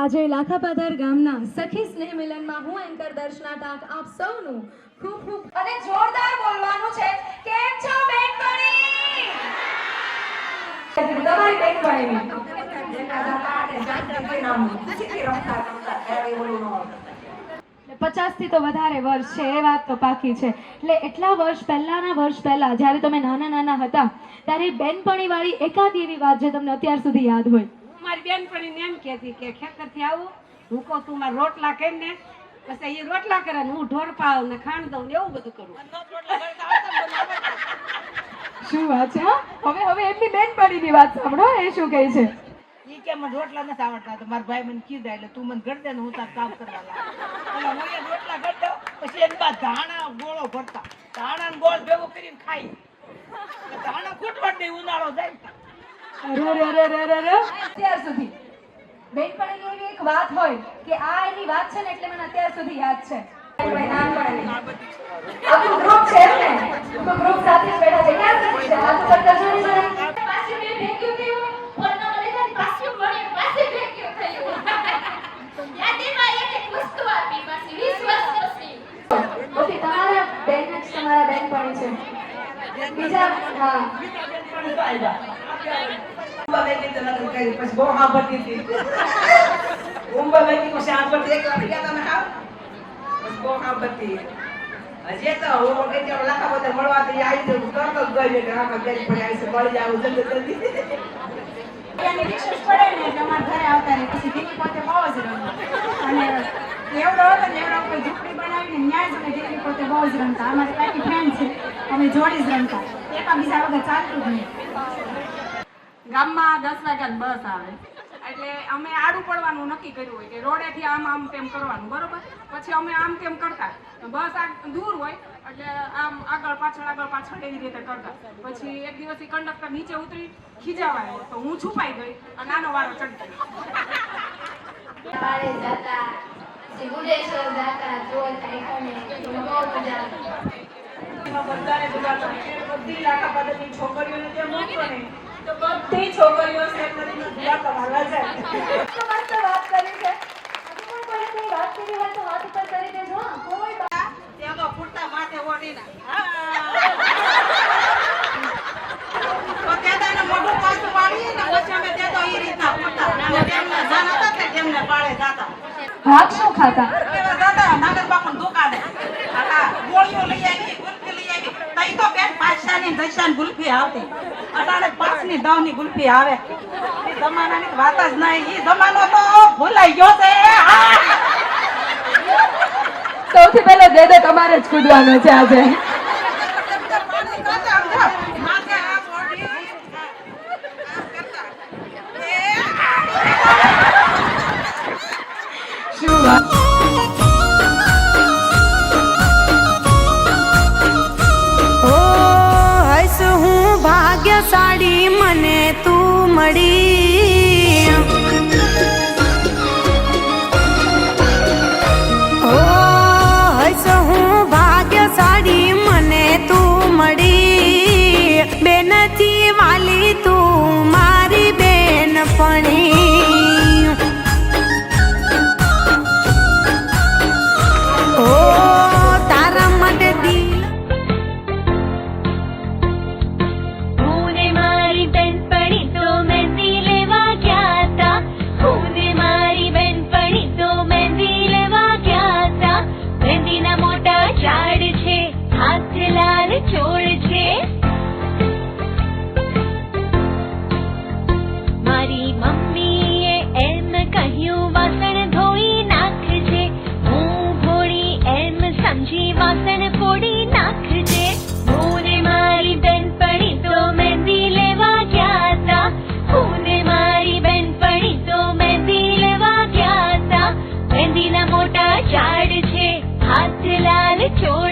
આજે લાખાપાદર ગામના સખી સ્નેહ મિલનમાં હું એન્કર દર્શના ટાંક આપ સૌનું ખૂબ ખૂબ અને જોરદાર બોલવાનું છે. કેમ છો બેનપણી? તમારી બેનપણી 50 થી તો વધારે વર્ષ છે એ વાત તો પાકી છે. એટલે એટલા વર્ષ પહેલા જ્યારે તમે નાના હતા ત્યારે બેનપણી વાળી એકાદ એવી વાત જે તમને અત્યાર સુધી યાદ હોય. મારી બેનપણીને એમ કહેતી કે ખેતરથી આવું હું કહું તું મારા રોટલા કરીને પછી એ રોટલા કરે ને હું ઢોર પાવ ને ખાંડ દઉં ને એવું બધું કરું. શું વાત છે? હવે એમની બેનપણીની વાત સાંભળો, એ શું કહે છે? ઈ કે મને રોટલા નથી આવડતા તો મારા ભાઈ મને કીધા એટલે તું મને ઘર દે ને હું તાર કામ કરવા લાગુ. એટલે હું એ રોટલા ઘર દઉં પછી એની બાદ ધાણા ગોળો ભરતા ધાણા ને ગોળ ભેગું કરીને ખાઈ ધાણા ખૂટવટ નહીં ઉનાળો જાય. અરે અત્યાર સુધી બેનપણીની એવી એક વાત હોય કે આ એની વાત છે ને એટલે મને અત્યાર સુધી યાદ છે. આપણું ગ્રુપ છે ને તો ગ્રુપ સાથે જ બેઠા છે. ક્યાં સુધી છે? વાતો કરતા છો ને જરા. પાછું મેં ભેગ્યું થયું ઓરનો લેતા પાછું મળે પાસે ભેગ્યું થયું. યાદીમાં એક વસ્તુ આપી પાછી 20 વર્ષ પછી. ઓકે, તમારા બેનપણી છે. બીજા હા ગામમાં 10 વાગ્યાની બસ આવે એટલે અમે આડું પડવાનું નક્કી કર્યું હોય કે રોડેથી આમ તેમ કરવાનું, બરોબર? પછી અમે આમ તેમ કરતા, બસ દૂર હોય એટલે આમ આગળ પાછળ એવી રીતે કરતા. પછી એક દિવસ કંડક્ટર નીચે ઉતરી ખીજાવાયો તો હું છુપાઈ ગઈ અને આનો વારો ચડતો. બધી છોકરીઓ વાત કરી છે. હજુ પણ કોઈને કઈ વાત કરી હોય તો હાથ ઉપર કરી દેજો. કોઈ તેમાં ફૂટતા માથે ઓઢીને તો તેદાને મોઢું પાછું વાળીએ ને પછી અમે તેદો ઈ રીતના ફૂટતા અને તેમને જાન હતા કે તેમને પાળે જાતા. ભાગ શું ખાતા? એવા દાદા નાગર બાપુની દુકાને ગોળીઓ લઈ આવી, ગુલ્ફી લઈ આવી. તઈ તો બેન 5 ની 10 ની ગુલ્ફી આવતી, અટાણે 5 ની 10 ની ગુલ્ફી આવે. એ જમાનાની વાત જ નહીં. ઈ જમાનો તો ભૂલાઈ ગયો છે. સૌથી પહેલો દેદે તમારે જ કૂદવાનો છે આજે. શું વાત? ભાગ્યશાળી મને તું મળી. ઓ હસ હું ભાગ્યશાળી મને તું મળી. બેનથી વાલી તું મારી બેનપણી. ઓ તારા માટે દિલ મોટા ઝાડ છે હાથ લાલ ચોળ